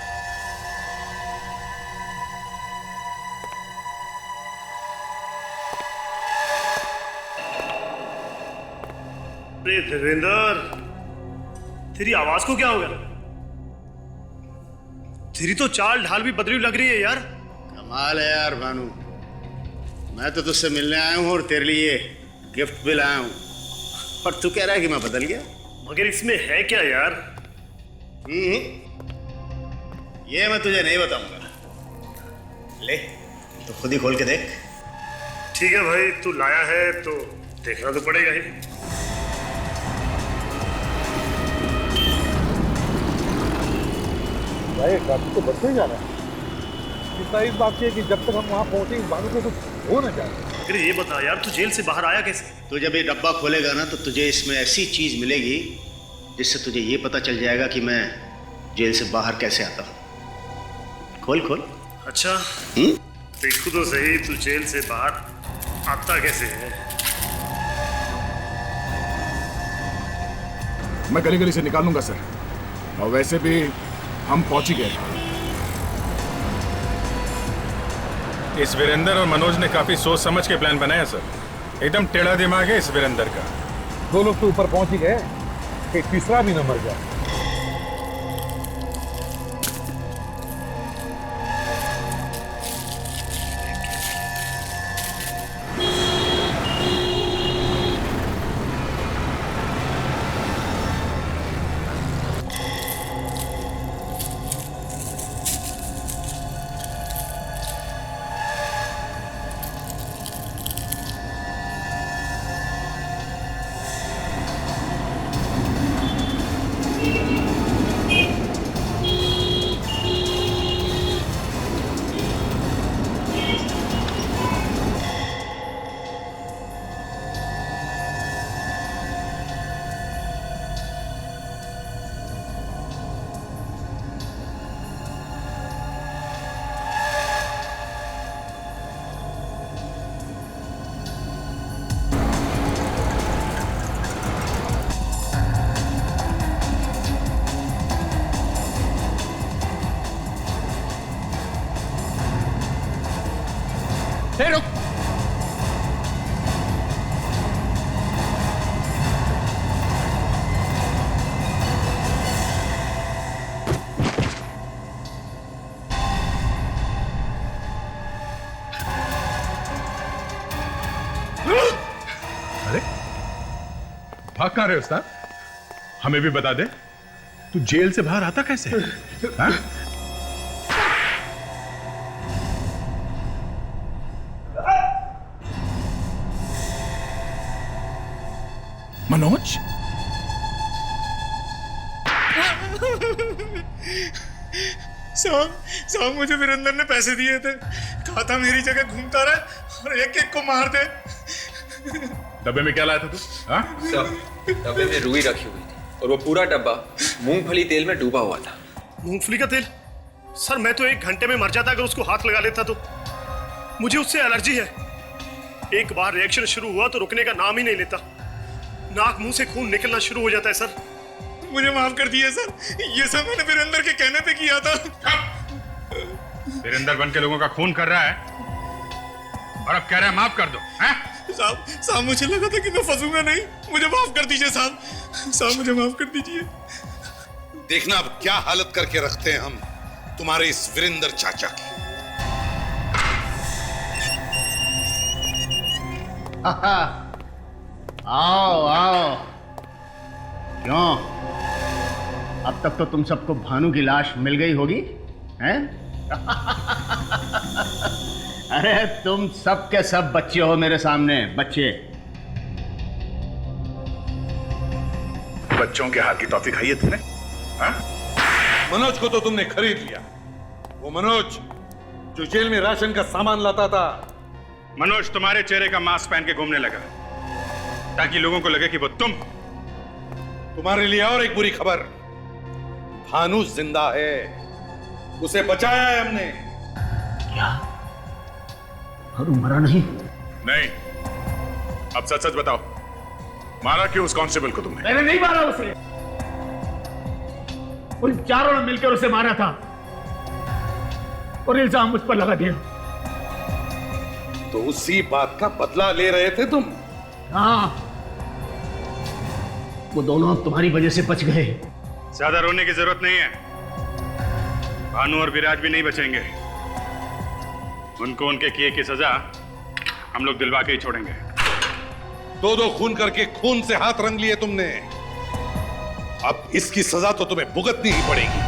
S12: अरे देवेंद्र, तेरी आवाज को क्या हो गया? तेरी तो चाल ढाल भी बदली लग रही है यार।
S9: कमाल है यार भानु, मैं तो तुझसे मिलने आया हूँ और तेरे लिए गिफ्ट भी लाया हूँ, पर तू कह रहा है कि मैं बदल गया।
S12: मगर इसमें है क्या यार?
S9: ये मैं तुझे नहीं बताऊंगा। ले तो खुद ही खोल के देख।
S12: ठीक है भाई, तू लाया है तो देखना तो पड़ेगा ही।
S18: भाई ट्रैफिक तो बस में जाना है। इतना इस बात की है कि जब तक हम वहाँ पहुंचे इस बात को कुछ हो ना जाए।
S12: अरे ये बता यार, तू जेल से बाहर आया कैसे?
S9: तू जब ये डब्बा खोलेगा ना तो तुझे इसमें ऐसी चीज मिलेगी जिससे तुझे ये पता चल जाएगा कि मैं जेल से बाहर कैसे आता हूँ। खोल खोल।
S12: अच्छा देखो तो सही, तू जेल से बाहर आता कैसे है?
S14: मैं गली गली से निकालूंगा सर, और वैसे भी हम पहुंच ही गए।
S4: इस वीरेंद्र और मनोज ने काफी सोच समझ के प्लान बनाया सर। एकदम टेढ़ा दिमाग है इस वीरेंद्र का।
S18: 2 लोग तो ऊपर पहुंच ही गए, एक तीसरा भी न मर जाए।
S16: रुक।
S4: अरे भाग कहाँ रहे उस्ताद? हमें भी बता दे, तू जेल से बाहर आता कैसे? हाँ? मनोज?
S3: साहब मुझे वीरेंद्र ने पैसे दिए थे, कहा था मेरी जगह घूमता रहे और एक एक को मार दे।
S4: डब्बे में क्या लाया था तू? हाँ?
S10: डब्बे में रुई रखी हुई थी और वो पूरा डब्बा मूंगफली तेल में डूबा हुआ था।
S12: मूंगफली का तेल? सर मैं तो 1 घंटे में मर जाता अगर उसको हाथ लगा लेता तो। मुझे उससे एलर्जी है। एक बार रिएक्शन शुरू हुआ तो रुकने का नाम ही नहीं लेता। नाक मुंह से खून निकलना शुरू हो जाता है सर।
S3: मुझे माफ कर दिए सर, ये सब मैंने वीरेंद्र के कहने पे किया था।
S4: वीरेंद्र बन के लोगों का खून कर रहा है और अब कह रहा है माफ कर दो।
S3: साहब मुझे लगा था कि मैं फंसूंगा नहीं, मुझे माफ कर दीजिए साहब। साहब मुझे माफ कर दीजिए।
S6: देखना अब क्या हालत करके रखते हैं हम तुम्हारे इस वीरेंद्र चाचा की।
S9: आओ आओ। क्यों, अब तक तो तुम सबको भानु की लाश मिल गई होगी, हैं? अरे तुम सब के सब बच्चे हो मेरे सामने, बच्चे।
S14: बच्चों के हाथ की टॉफी खाई है तुमने? हाँ?
S6: मनोज को तो तुमने खरीद लिया। वो मनोज जो जेल में राशन का सामान लाता था।
S4: मनोज तुम्हारे चेहरे का मास्क पहन के घूमने लगा ताकि लोगों को लगे कि वो तुम।
S6: तुम्हारे लिए और एक बुरी खबर, भानु जिंदा है, उसे बचाया है हमने।
S9: क्या? भानु मरा नहीं?
S4: नहीं। अब सच सच बताओ, मारा क्यों उस कांस्टेबल को तुमने?
S9: मैंने नहीं मारा उसे, उन चारों ने मिलकर उसे मारा था और इल्जाम मुझ पर लगा दिया।
S6: तो उसी बात का बदला ले रहे थे तुम?
S9: हाँ, वो दोनों अब तुम्हारी वजह से बच गए।
S4: ज्यादा रोने की जरूरत नहीं है। भानु और विराज भी नहीं बचेंगे। उनको उनके किए की सजा हम लोग दिलवा के ही छोड़ेंगे।
S6: 2-2 खून करके खून से हाथ रंग लिए तुमने, अब इसकी सजा तो तुम्हें भुगतनी ही पड़ेगी।